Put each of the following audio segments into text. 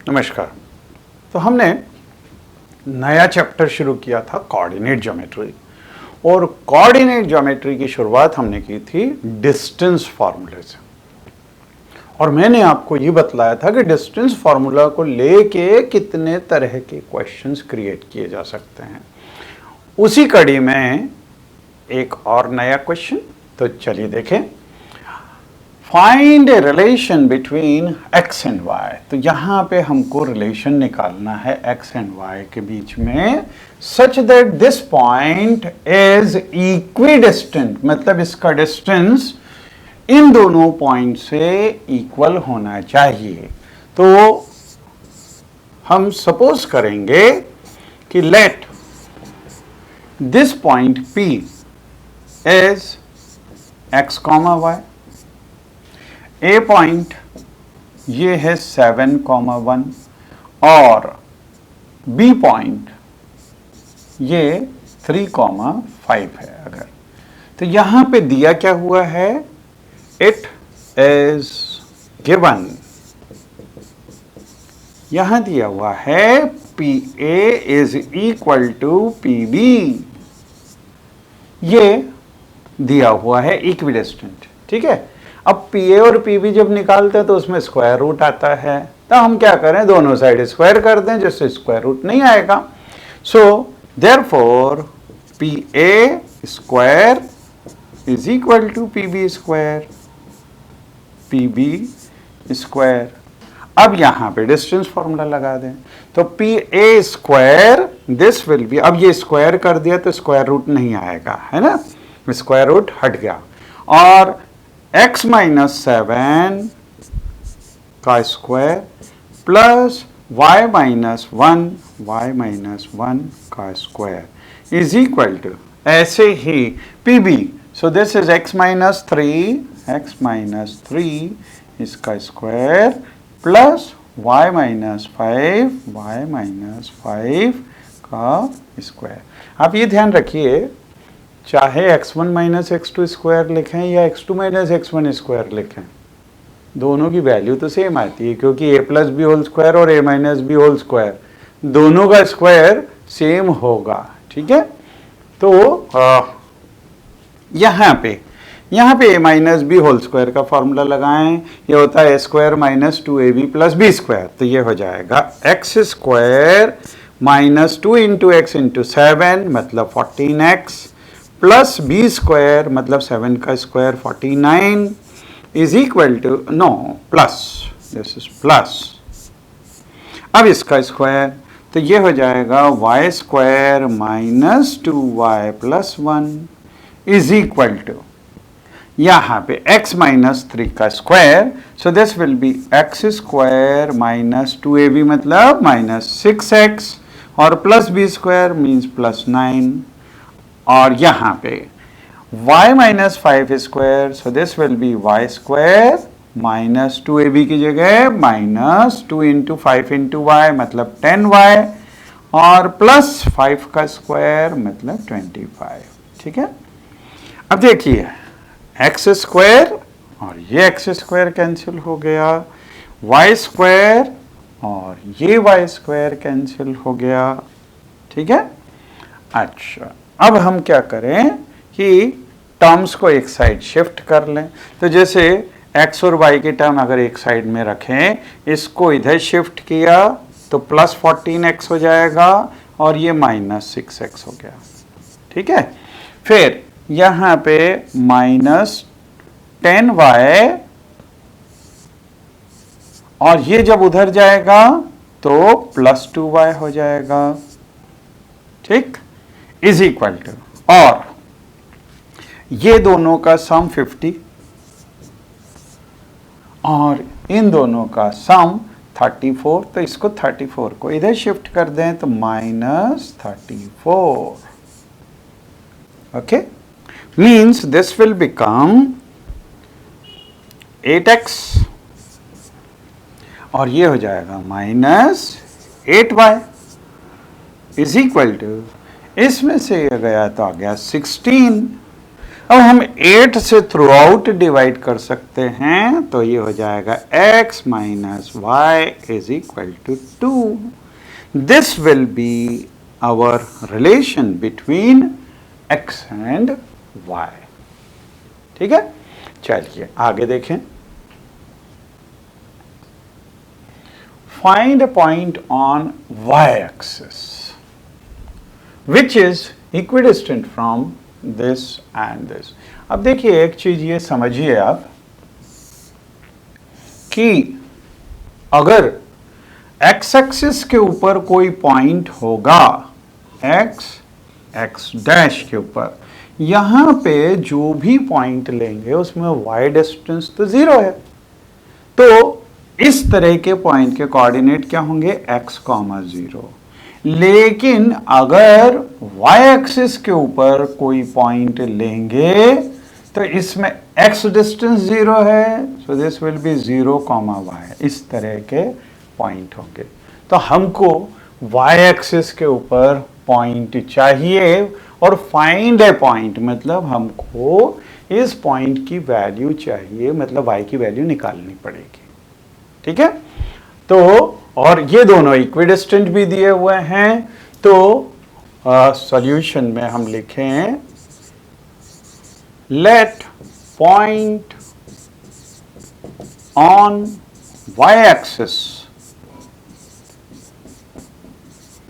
नमस्कार। तो हमने नया चैप्टर शुरू किया था कोऑर्डिनेट ज्योमेट्री, और कोऑर्डिनेट ज्योमेट्री की शुरुआत हमने की थी डिस्टेंस फार्मूले से। और मैंने आपको ये बतलाया था कि डिस्टेंस फार्मूला को लेके कितने तरह के क्वेश्चंस क्रिएट किए जा सकते हैं। उसी कड़ी में एक और नया क्वेश्चन, तो चलिए देखें। Find a relation between x and y। तो यहां पे हमको रिलेशन निकालना है x एंड y के बीच में, such that this point is equidistant, मतलब इसका डिस्टेंस इन दोनों पॉइंट से इक्वल होना चाहिए। तो हम सपोज करेंगे कि let this point P is x, y, A point ये है 7,1 और बी पॉइंट ये 3,5 है। अगर तो यहां पे दिया क्या हुआ है, इट इज गिवन, यहां दिया हुआ है P A is equal to P B, ये दिया हुआ है इक्विडिस्टेंट। ठीक है, अब पी ए और पी बी जब निकालते हैं तो उसमें स्क्वायर रूट आता है, तो हम क्या करें, दोनों साइड स्क्वायर कर दें जिससे स्क्वायर रूट नहीं आएगा। So therefore P A square is equal to P B square, P B square. अब यहां पे डिस्टेंस फॉर्मूला लगा दें, तो P A square this will be, अब ये स्क्वायर कर दिया तो स्क्वायर रूट नहीं आएगा, है ना, स्क्वायर रूट हट गया, और x माइनस 7 का स्क्वायर प्लस y माइनस 1 का स्क्वायर इज इक्वल टू, ऐसे ही P B, so this is x minus 3 इसका स्क्वायर प्लस y माइनस 5 का स्क्वायर। आप ये ध्यान रखिए, चाहे x1 माइनस x2 स्क्वायर लिखें या x2 माइनस x1 स्क्वायर लिखें, दोनों की वैल्यू तो सेम आती है, क्योंकि a plus b whole square और a minus b whole square दोनों का स्क्वायर सेम होगा। ठीक है, तो यहाँ पे a minus b whole square का फॉर्मूला लगाएं, ये होता है a square minus 2ab plus b square, तो ये हो जाएगा x square minus 2 into x into 7 मतलब 14x प्लस बी स्क्वायर मतलब 7 का square 49 is equal to, no plus, this is plus, अब इसका स्क्वायर, तो ये हो जाएगा y square minus 2y plus 1 is equal to, यहाँ पे x माइनस 3 का square, so this will be x square minus 2ab मतलब माइनस 6x और plus b square means plus 9, और यहाँ पे y minus 5 square, so this will be y square minus 2ab की जगह माइनस 2 इंटू 5 इंटू वाई मतलब 10y और plus 5 का स्क्वायर मतलब 25। ठीक है, अब देखिए x स्क्वायर और ये x स्क्वायर कैंसिल हो गया, y स्क्वायर और ये y स्क्वायर कैंसिल हो गया। ठीक है, अच्छा अब हम क्या करें कि टर्म्स को एक साइड शिफ्ट कर लें, तो जैसे x और y के टर्म अगर एक साइड में रखें, इसको इधर शिफ्ट किया तो प्लस 14x हो जाएगा और ये माइनस 6x हो गया। ठीक है, फिर यहाँ पे माइनस 10y और ये जब उधर जाएगा तो प्लस 2y हो जाएगा। ठीक, इज इक्वल टू, और ये दोनों का सम 50 और इन दोनों का सम 34, तो इसको 34 को इधर शिफ्ट कर दें तो minus 34। Okay, means this will become 8x और ये हो जाएगा minus 8y is equal to, इसमें से ये गया तो आ गया 16 अब हम 8 से थ्रू आउट डिवाइड कर सकते हैं, तो ये हो जाएगा x minus y is equal to 2। This will be our relation between x and y। ठीक है, चलिए आगे देखें। Find a point on y axis which is equidistant from this and this। अब देखिए एक चीज ये समझिए आप कि अगर x एक्सिस के ऊपर कोई पॉइंट होगा, x डैश के ऊपर, यहां पे जो भी पॉइंट लेंगे उसमें y डिस्टेंस तो 0 है, तो इस तरह के पॉइंट के कोऑर्डिनेट क्या होंगे, x, 0। लेकिन अगर y एक्सिस के ऊपर कोई पॉइंट लेंगे तो इसमें x डिस्टेंस 0 है, so this will B 0, y। इस तरह के पॉइंट होंगे। तो हमको y एक्सिस के ऊपर पॉइंट चाहिए और फाइंड ए पॉइंट मतलब हमको इस पॉइंट की वैल्यू चाहिए, मतलब y की वैल्यू निकालनी पड़ेगी। ठीक है, तो और ये दोनों इक्विडिस्टेंट भी दिए हुए हैं, तो सॉल्यूशन में हम लिखें let point on y axis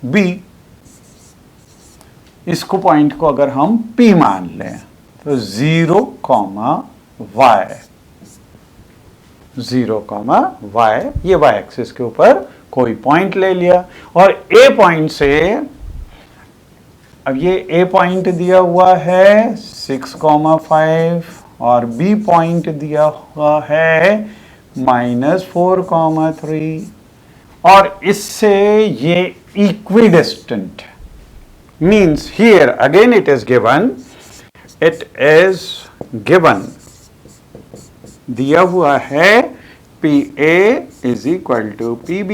b, इसको पॉइंट को अगर हम p मान लें तो 0, y, 0, y, ये y एक्सिस के ऊपर कोई पॉइंट ले लिया और a पॉइंट से, अब ये a पॉइंट दिया हुआ है 6, 5 और b पॉइंट दिया हुआ है -4, 3 और इससे ये equidistant means here again it is given दिया हुआ है PA is equal to PB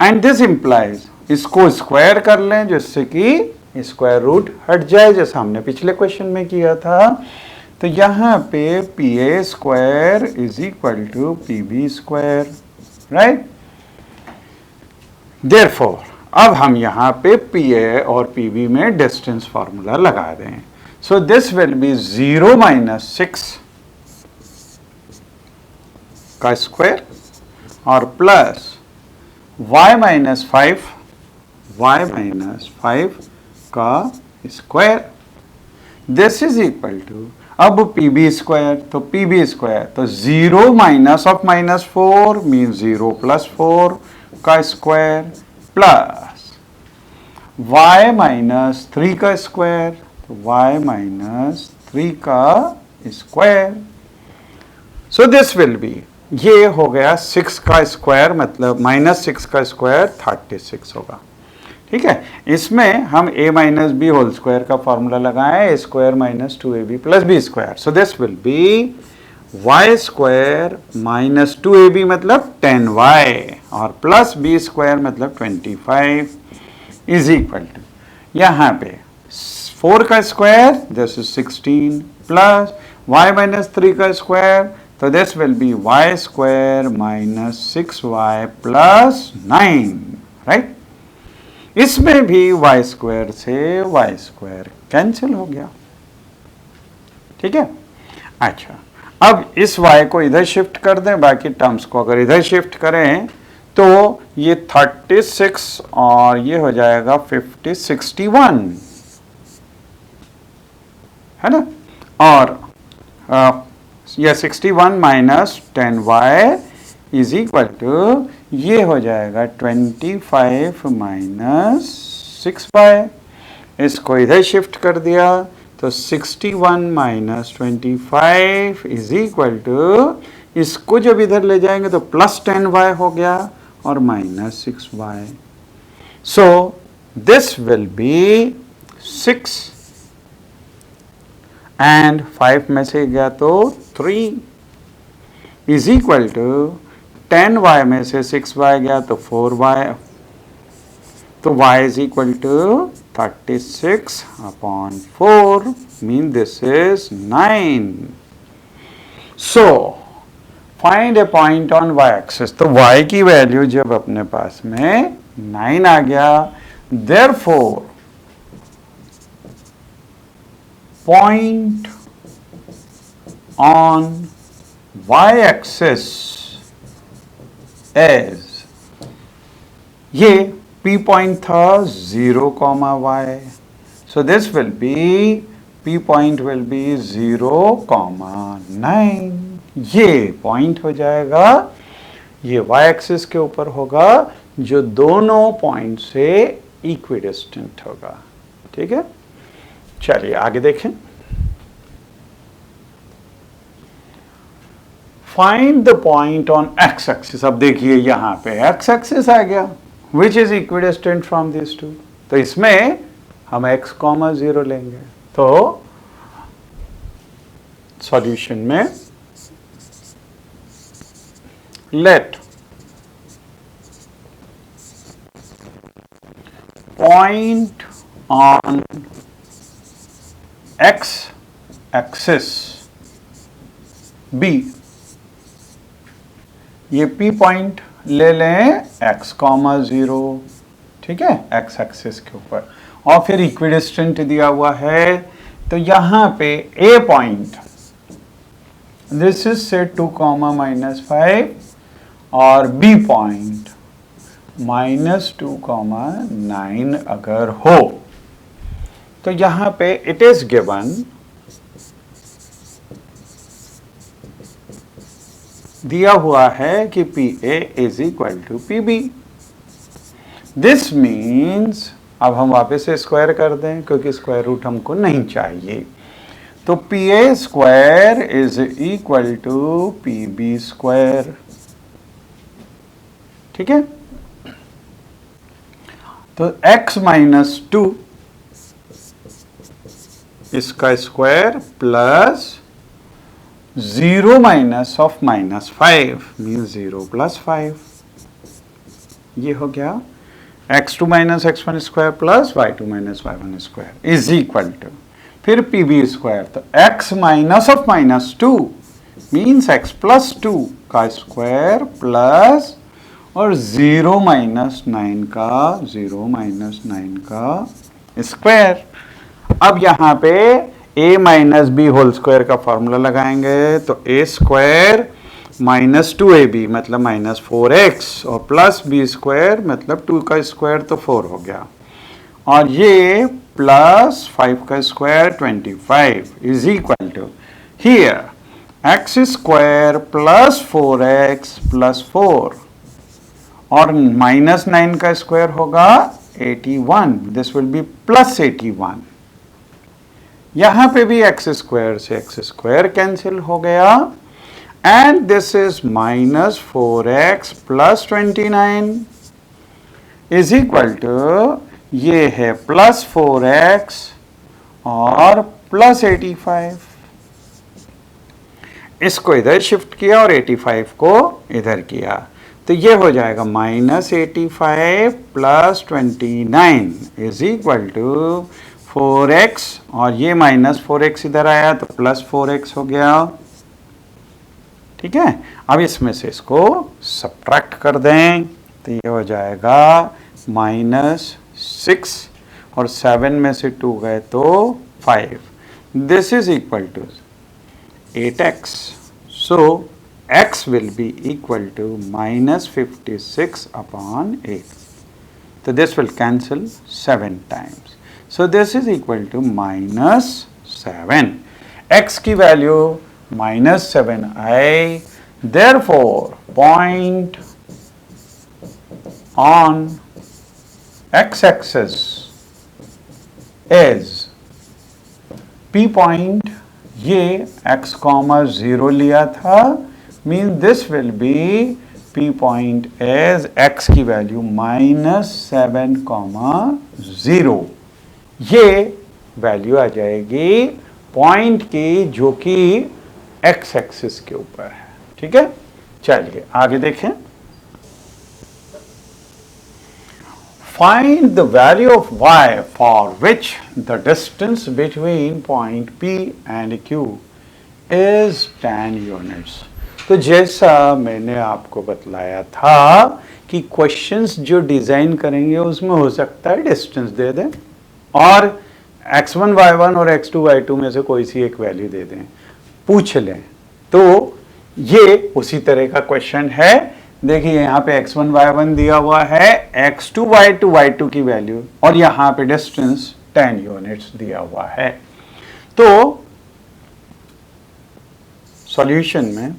and this implies, इसको स्क्वायर कर लें जिससे कि स्क्वायर रूट हट जाए, जैसा हमने पिछले क्वेश्चन में किया था। तो यहां पे PA square is equal to PB square, right. Therefore अब हम यहां पे PA और PB में डिस्टेंस फार्मूला लगा दें। So this will be 0 minus 6 का स्क्वायर और प्लस y minus 5 का square, this is equal to, अब PB स्क्वायर, तो PB स्क्वायर तो 0 माइनस ऑफ -4 मीन्स 0 + 4 का स्क्वायर प्लस y minus 3 का स्क्वायर, y minus 3 का square. So this will B, ये हो गया 6 का स्क्वायर, मतलब -6 का स्क्वायर 36 होगा। ठीक है, इसमें हम a minus b whole square का फॉर्मूला लगाएं, a square minus 2ab plus b square. So this will be y square minus 2ab मतलब 10y और प्लस b स्क्वायर मतलब 25 इज इक्वल टू, यहाँ पे 4 का square this is 16 plus y minus 3 का square, तो this will be y square minus 6y plus 9, right. इसमें भी y स्क्वायर से y स्क्वायर कैंसिल हो गया। ठीक है, अच्छा अब इस y को इधर शिफ्ट कर दें, बाकी टर्म्स को अगर इधर शिफ्ट करें तो ये 36 और ये हो जाएगा 61 है ना, और यह 61 minus 10y is equal to, ये हो जाएगा 25 माइनस 6y। इसको इधर शिफ्ट कर दिया तो 61 माइनस 25 इज इक्वल टू, इसको जब इधर ले जाएंगे तो प्लस 10y हो गया और minus 6y। So this will B 6 and 5 में से गया तो 3 इज इक्वल टू 10y में से 6y गया तो 4y, तो y is equal to 36 upon 4 mean this is 9. So find a point on y axis. तो y की वैल्यू जब अपने पास में 9 आ गया, therefore point on y axis is, ये P point था 0, y. So this will be, P point will be 0, 9. ये point हो जाएगा, ये y एक्सिस के ऊपर होगा जो दोनों पॉइंट से इक्विडिस्टेंट होगा. ठीक है, चलिए आगे देखें. Find the point on x axis. अब देखिए यहां पे x एक्सिस आ गया which is equidistant from these two. तो इसमें हम x, 0 लेंगे. तो सॉल्यूशन में let point on x axis be, ये P पॉइंट ले लें x, 0. ठीक है, x एक्सिस के ऊपर, और फिर इक्विडिस्टेंट दिया हुआ है. तो यहां पे A पॉइंट, दिस इज से 2, -5, और B पॉइंट -2, 9 अगर हो, तो यहां पे इट इज गिवन, दिया हुआ है कि PA is equal to PB. This means, अब हम वापस से स्क्वायर कर दें क्योंकि स्क्वायर रूट हमको नहीं चाहिए. तो PA square is equal to PB square. ठीक है, तो x -2 इसका square plus 0 minus of -5 mean 0 + 5. ये हो गया x2 - x1 square plus y2 - y1 square is equal to, फिर PB स्क्वायर. तो x minus of -2 means x + 2 का स्क्वायर प्लस और 0 - 9 का स्क्वायर. अब यहाँ पे a - b होल स्क्वायर का फॉर्मूला लगाएंगे. तो a स्क्वायर -2ab मतलब -4x और प्लस b स्क्वायर मतलब 2 का स्क्वायर, तो 4 हो गया. और ये प्लस 5 का square 25 is equal to, here x square plus 4x plus 4 और -9 का स्क्वायर होगा 81. This will be plus 81. यहां पे भी x स्क्वायर से x स्क्वायर कैंसिल हो गया, and this is -4x plus 29 is equal to, ये है प्लस 4x और प्लस 85. इसको इधर शिफ्ट किया और 85 को इधर किया, तो ये हो जाएगा -85 plus 29 is equal to 4x, और ये -4x इधर आया तो प्लस 4x हो गया. ठीक है, अब इसमें से इसको सब्ट्रैक्ट कर दें तो ये हो जाएगा -6 और 7 में से 2 गए तो 5. This is equal to 8x. So x will be equal to -56 upon 8. So this will cancel 7 times. So this is equal to -7. X की value -7 I. Therefore, point on x-axis is P point. ये x, 0 लिया था, mean this will be P point as x की value -7, 0. ये value आ जाएगी point की जो कि x एक्सिस के ऊपर है. ठीक है, चलिए आगे देखें. Find the value of y for which the distance between point P and Q is 10 units. तो जैसा मैंने आपको बतलाया था कि क्वेश्चंस जो डिजाइन करेंगे उसमें हो सकता है डिस्टेंस दे दें और x1 y1 और x2 y2 में से कोई सी एक वैल्यू दे दें, पूछ लें। तो ये उसी तरह का क्वेश्चन है। देखिए यहाँ पे x1 y1 दिया हुआ है, x2 y2 y2 की वैल्यू, और यहाँ पे डिस्टेंस 10 यूनिट्स दिया हुआ है। तो सॉल्यूशन में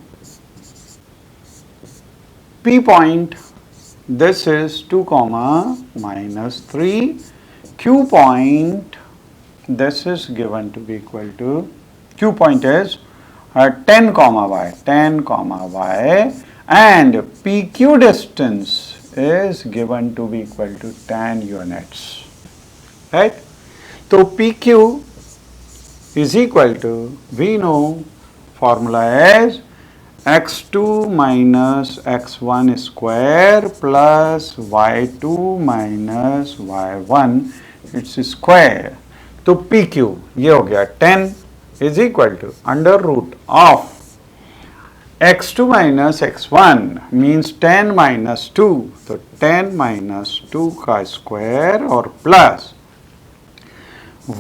P point, this is 2 comma minus 3, Q point, this is given to be equal to, Q point is 10 comma y, and PQ distance is given to be equal to 10 units, right? So PQ is equal to, we know formula is x2 minus x1 square plus y2 minus y1 its square. तो PQ ये हो गया 10 is equal to under root of x2 minus x1 means 10 minus 2, तो 10 minus 2 का square और plus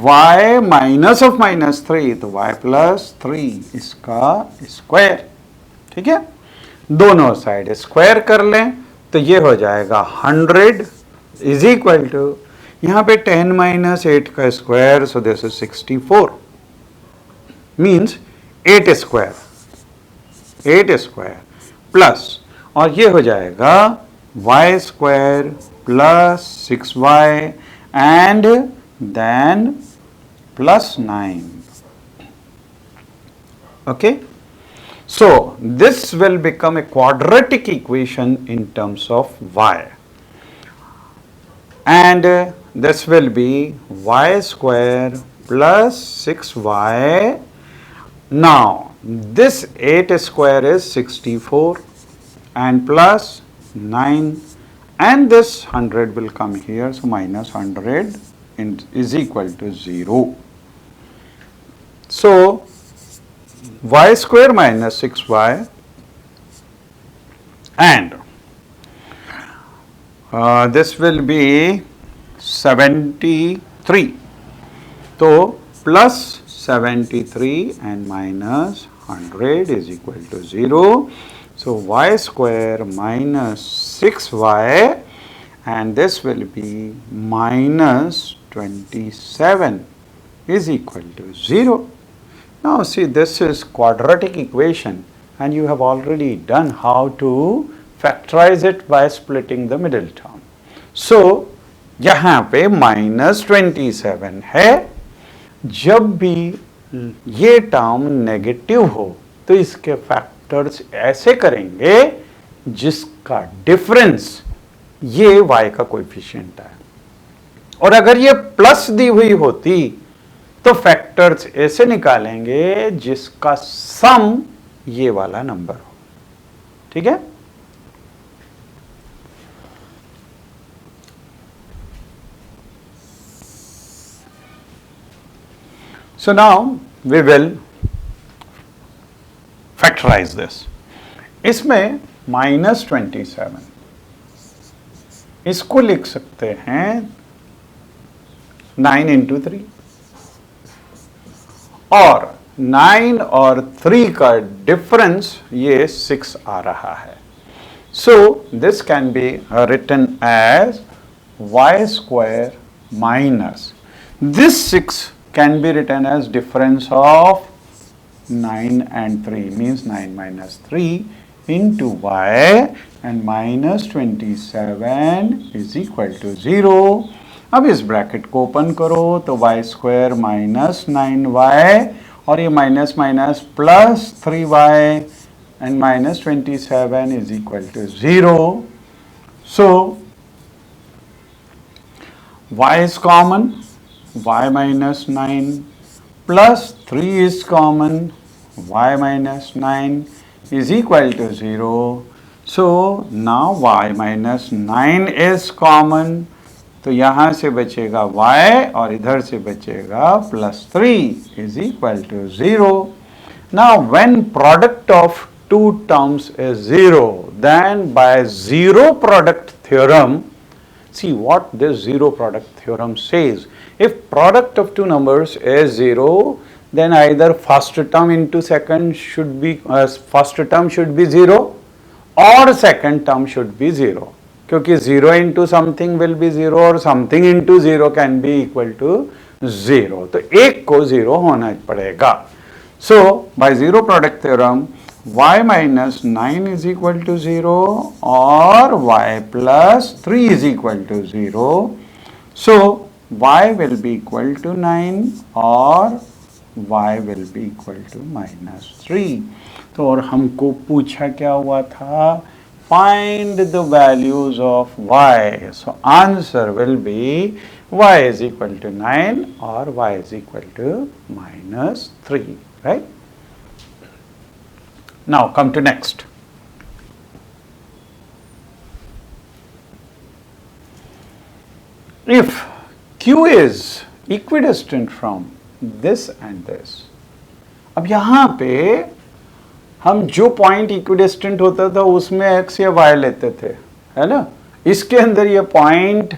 y minus of minus 3, तो y plus 3 इसका square. ठीक है, दोनों साइड स्क्वायर कर लें तो ये हो जाएगा 100 इज इक्वल टू, यहाँ पे 10 माइनस 8 का square, so this is 64 means 8 square plus, और ये हो जाएगा y square plus 6y and then plus 9. Okay, so this will become a quadratic equation in terms of y, and this will be y square plus 6y. Now this 8 square is 64 and plus 9, and this 100 will come here, so minus 100 is equal to 0. So y square minus 6y and this will be 73. So plus 73 and minus 100 is equal to 0. So y square minus 6y and this will be minus 27 is equal to 0. Now see, this is quadratic equation and you have already done how to factorize it by splitting the middle term. So यहाँ पे minus 27 है, जब भी ये term negative हो तो इसके factors ऐसे करेंगे जिसका डिफरेंस ये y का कोएफिशिएंट है, और अगर ये प्लस दी हुई होती तो फैक्टर्स ऐसे निकालेंगे जिसका सम ये वाला नंबर हो. ठीक है, so now we will factorize this. इसमें minus 27 इसको लिख सकते हैं 9 into 3, और 9 और 3 का डिफरेंस ये 6 आ रहा है. So this can be written as y square minus this 6 can be written as difference of 9 and 3 means 9 minus 3 into y and minus 27 is equal to 0. अब इस ब्रैकेट को ओपन करो तो y स्क्वायर माइनस 9y और ये minus minus plus 3y and minus 27 is equal to 0. So y is common, y minus 9 plus 3 is common, y minus 9 is equal to 0. So now y minus 9 is common, तो यहां से बचेगा y और इधर से बचेगा +3 is equal to 0. Now when product of two terms is 0, then by zero product theorem, see what this zero product theorem says. If product of two numbers is 0, then either first term into second should be first term should be 0 or second term should be 0. क्योंकि 0 into something will be 0 और something into 0 can be equal to 0. तो एक को 0 होना पड़ेगा. So by zero product theorem, y minus 9 is equal to 0 or y plus 3 is equal to 0. So y will be equal to 9 or y will be equal to -3. तो और हमको पूछा क्या हुआ था? Find the values of y. So answer will be y is equal to 9 or y is equal to -3, right? Now come to next. If Q is equidistant from this and this, अब यहाँ पे हम जो point equidistant होता था उसमें x या y लेते थे, है ना? इसके अंदर ये पॉइंट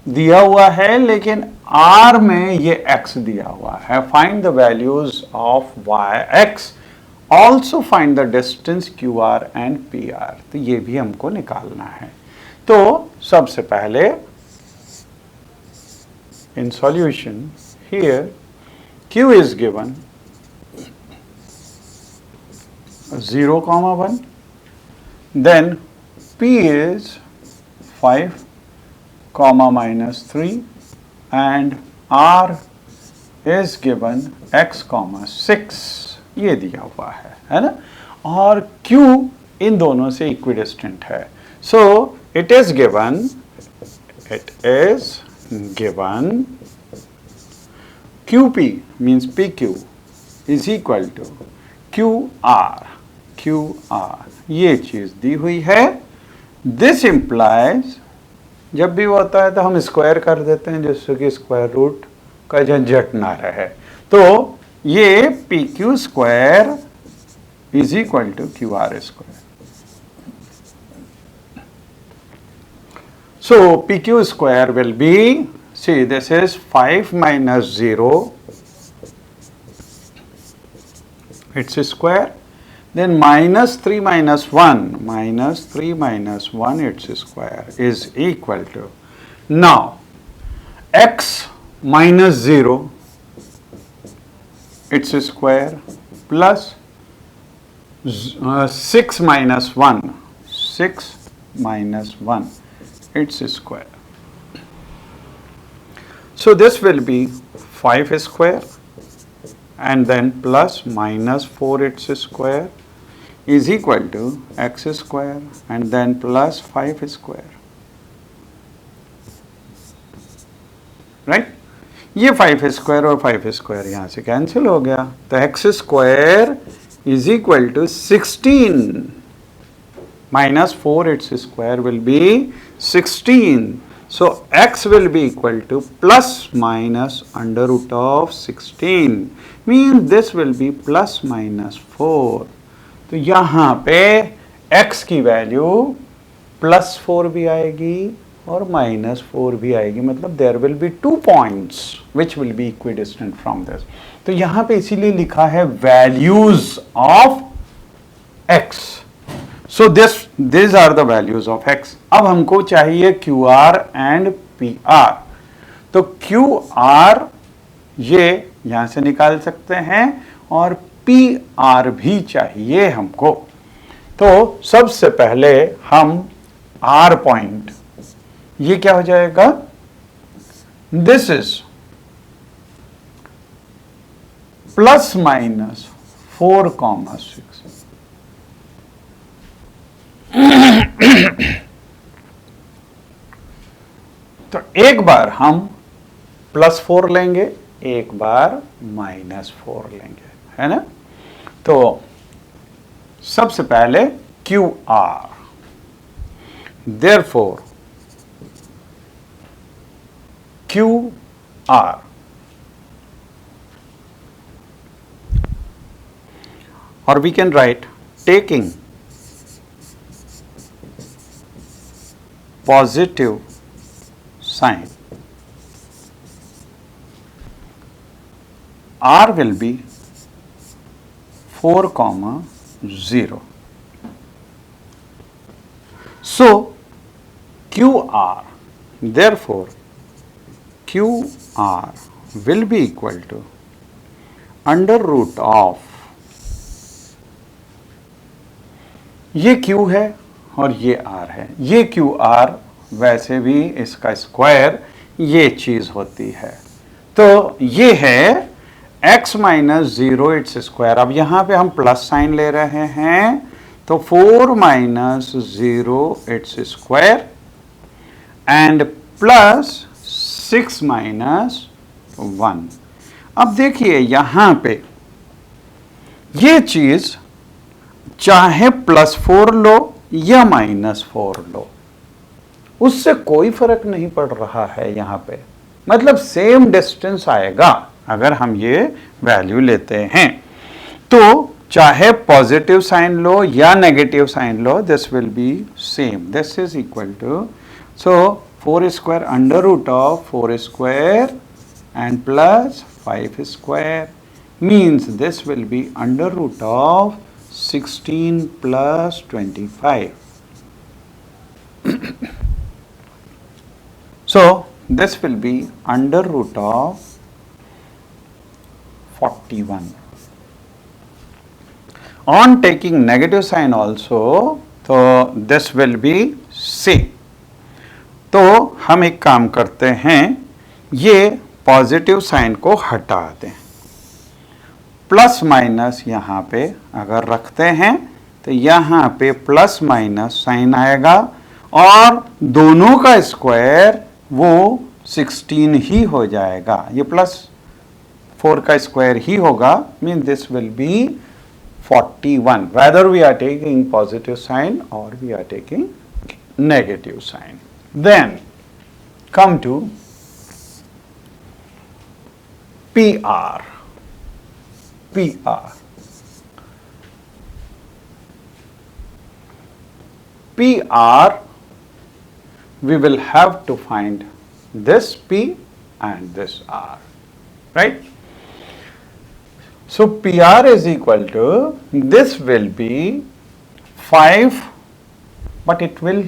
दिया हुआ है लेकिन R में ये x दिया हुआ है. Find the values of y x. Also find the distance QR and PR. तो ये भी हमको निकालना है. तो सबसे पहले in solution here Q is given 0,1, then P is 5, -3 and R is given x, 6. ये दिया हुआ है ना? और Q इन दोनों से इक्विडिस्टेंट है. So it is given QP means PQ is equal to QR. ये चीज दी हुई है. दिस इंप्लाइज, जब भी वो होता है तो हम स्क्वायर कर देते हैं जिससे कि स्क्वायर रूट का झंझट ना रहे. तो ये PQ square is equal to QR square. So PQ square will be, see this is 5 minus 0, it's a square, then -3 minus 1, -3 minus 1 its square is equal to, now x minus 0 its square plus 6 minus 1, 6 minus 1 its square. So this will be 5 square and then plus -4 its square is equal to x square and then plus 5 square, right? ये 5 square और 5 square यहाँ से cancel हो गया. तो x square is equal to 16 -4 its square will be 16. So x will be equal to plus minus under root of 16, means this will be plus minus 4. तो यहाँ पे x की वैल्यू +4 भी आएगी और -4 भी आएगी. मतलब there will be 2 points which will be equidistant from this. तो यहाँ पे इसीलिए लिखा है values of x. So these are the values of x. अब हमको चाहिए QR and PR. तो QR ये यहाँ से निकाल सकते हैं और PR भी चाहिए हमको. तो सबसे पहले हम R पॉइंट, ये क्या हो जाएगा? This is ±4,6. तो एक बार हम +4 लेंगे, एक बार -4 लेंगे, है ना? तो सबसे पहले QR, therefore Q R. Or we can write taking positive sign, R will be 4, 0. So QR, therefore QR will be equal to under root of, ये Q है और ये R है, ये QR वैसे भी इसका स्क्वायर ये चीज होती है, तो ये है x माइनस 0 इट्स स्क्वायर। अब यहाँ पे हम प्लस साइन ले रहे हैं, तो 4 minus 0 its square and plus 6 minus 1। अब देखिए यहाँ पे ये चीज चाहे +4 लो या -4 लो, उससे कोई फर्क नहीं पड़ रहा है यहाँ पे, मतलब सेम डिस्टेंस आएगा अगर हम ये वैल्यू लेते हैं। तो चाहे पॉजिटिव साइन लो या नेगेटिव साइन लो, this will be same, this is equal to, so 4 square under root of 4 square and plus 5 square means this will be under root of 16 plus 25. So this will be under root of 41. On taking negative sign also, so this will be same. तो हम एक काम करते हैं, ये positive sign को हटा दें, प्लस माइनस यहाँ पे अगर रखते हैं तो यहाँ पे प्लस माइनस साइन आएगा और दोनों का स्क्वायर वो 16 ही हो जाएगा, ये +4 का स्क्वायर ही होगा, mean this will B 41 whether we are taking positive sign or we are taking negative sign. Then come to PR. PR. PR, we will have to find this P and this R, right? So PR is equal to, this will be 5, but it will,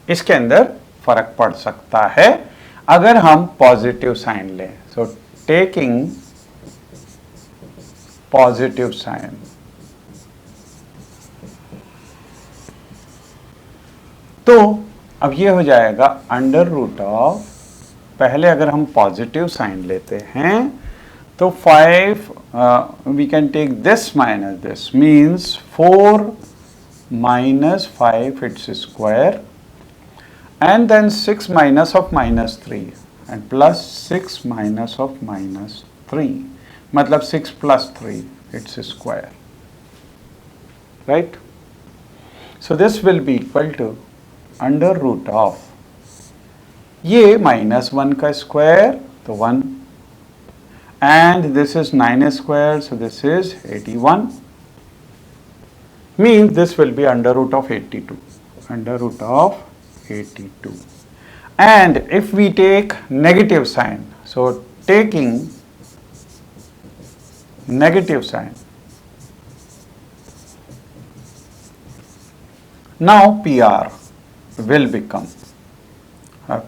इसके अंदर फर्क पड़ सकता है अगर हम positive sign लें। So taking positive sign, तो अब ये हो जाएगा अंडर रूट ऑफ, पहले अगर हम पॉजिटिव साइन लेते हैं तो 5 we can take this minus this, means 4 minus 5 its square and then 6 minus of -3 and plus 6 minus of -3, मतलब 6 plus 3 its square, right? So this will be equal to under root of, ये -1 का square तो 1 and this is 9 square, so this is 81, means this will be under root of 82, under root of 82. And if we take negative sign, so taking negative sign, now PR will become,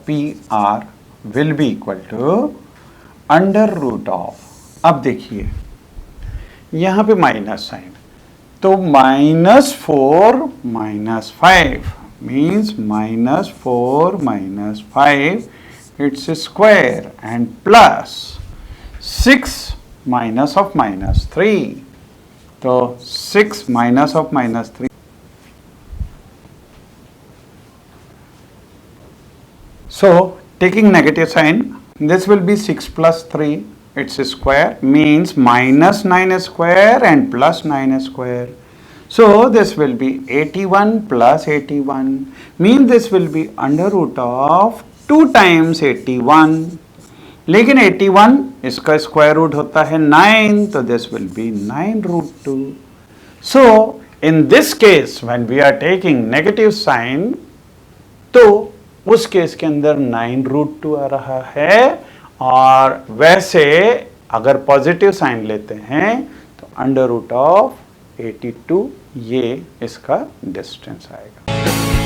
PR will be equal to under root of, अब देखिए यहाँ पे minus sign, तो -4 -5 means -4 -5 its square and plus 6 minus of -3, तो 6 minus of -3, so taking negative sign, this will be 6 plus 3 its square, means -9 square and plus 9 square, so this will be 81 plus 81, means this will be under root of 2 times 81, लेकिन 81 इसका square root होता है 9, तो this will be 9 root 2. So in this case when we are taking negative sign, तो उस case के अंदर 9 root 2 आ रहा है, और वैसे अगर पॉजिटिव साइन लेते हैं तो अंडर रूट ऑफ 82 ये इसका डिस्टेंस आएगा.